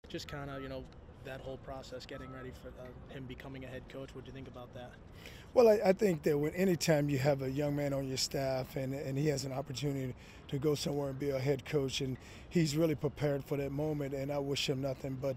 Just kind of, that whole process, getting ready for him becoming a head coach. What do you think about that? Well, I think that when anytime you have a young man on your staff and he has an opportunity to go somewhere and be a head coach, and he's really prepared for that moment, and I wish him nothing but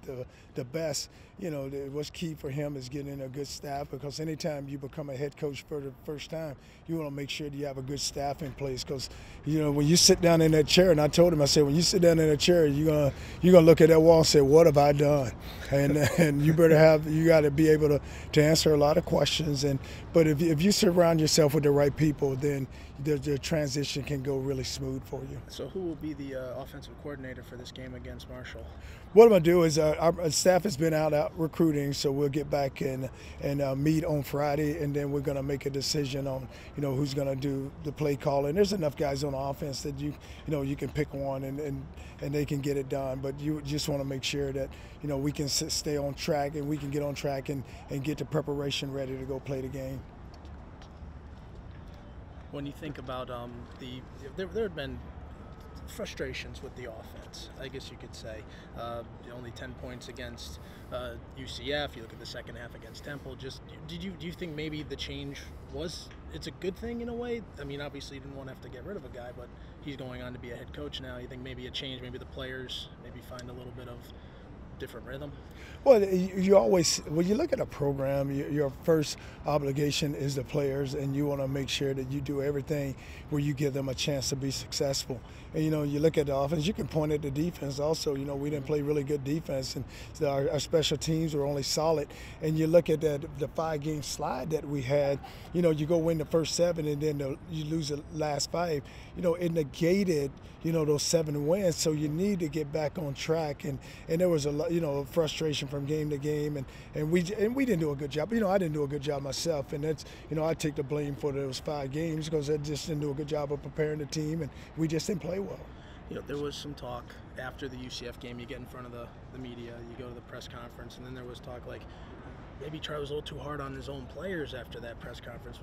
the best. What's key for him is getting a good staff, because anytime you become a head coach for the first time, you want to make sure that you have a good staff in place, because when you sit down in that chair, and I told him, I said, when you sit down in that chair, you're gonna look at that wall and say, what have I done? And you got to be able to answer a lot of questions. But if you surround yourself with the right people, then the transition can go really smooth for you. So who will be the offensive coordinator for this game against Marshall? What I'm going to do is our staff has been out recruiting, so we'll get back and meet on Friday, and then we're going to make a decision on who's going to do the play calling. There's enough guys on the offense that you can pick one and they can get it done. But you just want to make sure that we can stay on track, and we can get on track and get the preparation ready to go play the game. When you think about there had been frustrations with the offense, I guess you could say. Only 10 points against UCF. You look at the second half against Temple. Do you think maybe the change it's a good thing in a way? I mean, obviously you didn't want to have to get rid of a guy, but he's going on to be a head coach now. You think maybe a change, maybe the players maybe find a little bit of different rhythm? Well, you always, when you look at a program, your first obligation is the players, and you want to make sure that you do everything where you give them a chance to be successful. And you look at the offense, you can point at the defense also. We didn't play really good defense, and so our special teams were only solid. And you look at the 5-game slide that we had, you go win the first 7 and then you lose the last 5. It negated those 7 wins, so you need to get back on track. And there was a lot, frustration from game to game, and we didn't do a good job. I didn't do a good job myself, and that's I take the blame for those 5 games, because I just didn't do a good job of preparing the team, and we just didn't play well. There was some talk after the UCF game. You get in front of the media, you go to the press conference, and then there was talk like maybe Charlie was a little too hard on his own players after that press conference.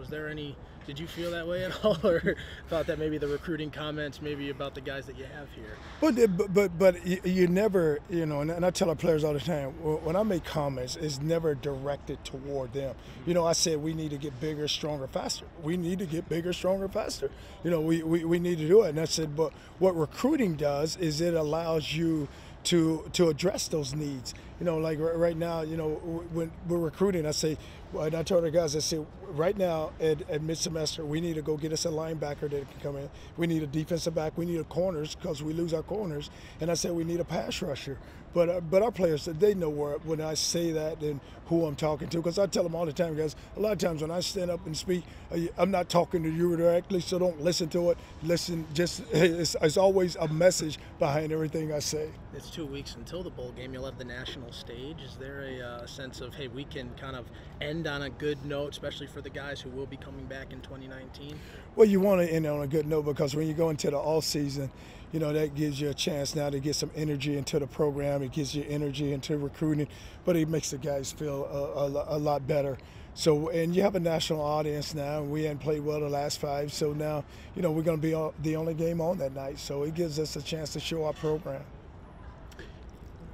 Did you feel that way at all, or thought that maybe the recruiting comments maybe about the guys that you have here? But you never, and I tell our players all the time, when I make comments, it's never directed toward them. I said we need to get bigger, stronger, faster. We need to get bigger, stronger, faster. We need to do it. And I said, but what recruiting does is it allows you to address those needs. Like right now, when we're recruiting, I say, and I told the guys, I said, right now at mid-semester, we need to go get us a linebacker that can come in. We need a defensive back. We need a corners, because we lose our corners. And I said we need a pass rusher. But our players, they know when I say that and who I'm talking to, because I tell them all the time, guys, a lot of times when I stand up and speak, I'm not talking to you directly, so don't listen to it. Listen, it's always a message behind everything I say. It's 2 weeks until the bowl game. You'll have the national stage. Is there a sense of, hey, we can kind of end on a good note, especially for the guys who will be coming back in 2019? Well, you want to end on a good note, because when you go into the off season, that gives you a chance now to get some energy into the program. It gives you energy into recruiting, but it makes the guys feel a lot better. So, and you have a national audience now, and we hadn't played well the last 5. So now, we're going to be the only game on that night. So it gives us a chance to show our program.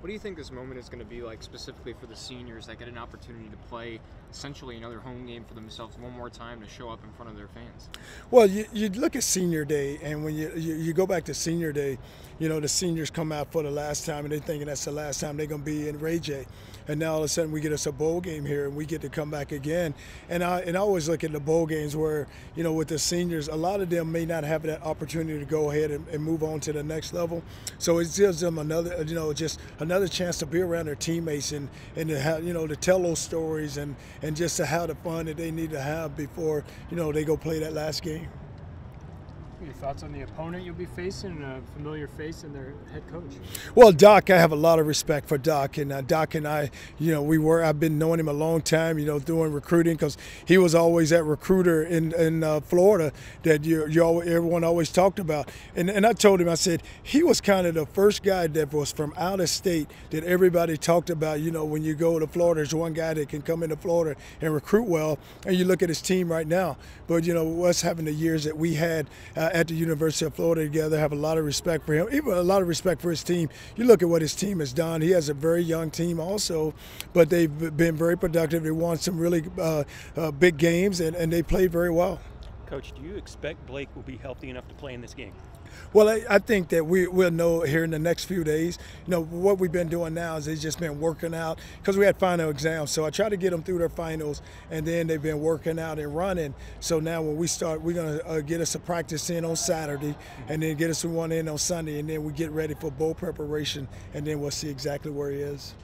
What do you think this moment is going to be like specifically for the seniors that get an opportunity to play essentially another home game for themselves one more time to show up in front of their fans? Well, you look at Senior Day, and when you go back to Senior Day, the seniors come out for the last time, and they're thinking that's the last time they're going to be in Ray J. And now all of a sudden we get us a bowl game here, and we get to come back again. And I always look at the bowl games where, with the seniors, a lot of them may not have that opportunity to go ahead and move on to the next level. So it gives them another, just another chance to be around their teammates and to have, to tell those stories and just to have the fun that they need to have before, they go play that last game. Your thoughts on the opponent you'll be facing, a familiar face and their head coach? Well, Doc, I have a lot of respect for Doc, and Doc and I, I've been knowing him a long time, doing recruiting, because he was always that recruiter in Florida that everyone always talked about. And I told him, I said, he was kind of the first guy that was from out of state that everybody talked about. When you go to Florida, there's one guy that can come into Florida and recruit well, and you look at his team right now. But, us having the years that we had at the University of Florida together. Have a lot of respect for him, even a lot of respect for his team. You look at what his team has done. He has a very young team also, but they've been very productive. They won some really big games, and they played very well. Coach, do you expect Blake will be healthy enough to play in this game? Well, I think that we'll know here in the next few days. You know, what we've been doing now is they've just been working out because we had final exams. So I try to get them through their finals, and then they've been working out and running. So now when we start, we're going to get us a practice in on Saturday, and then get us one in on Sunday, and then we get ready for bowl preparation, and then we'll see exactly where he is.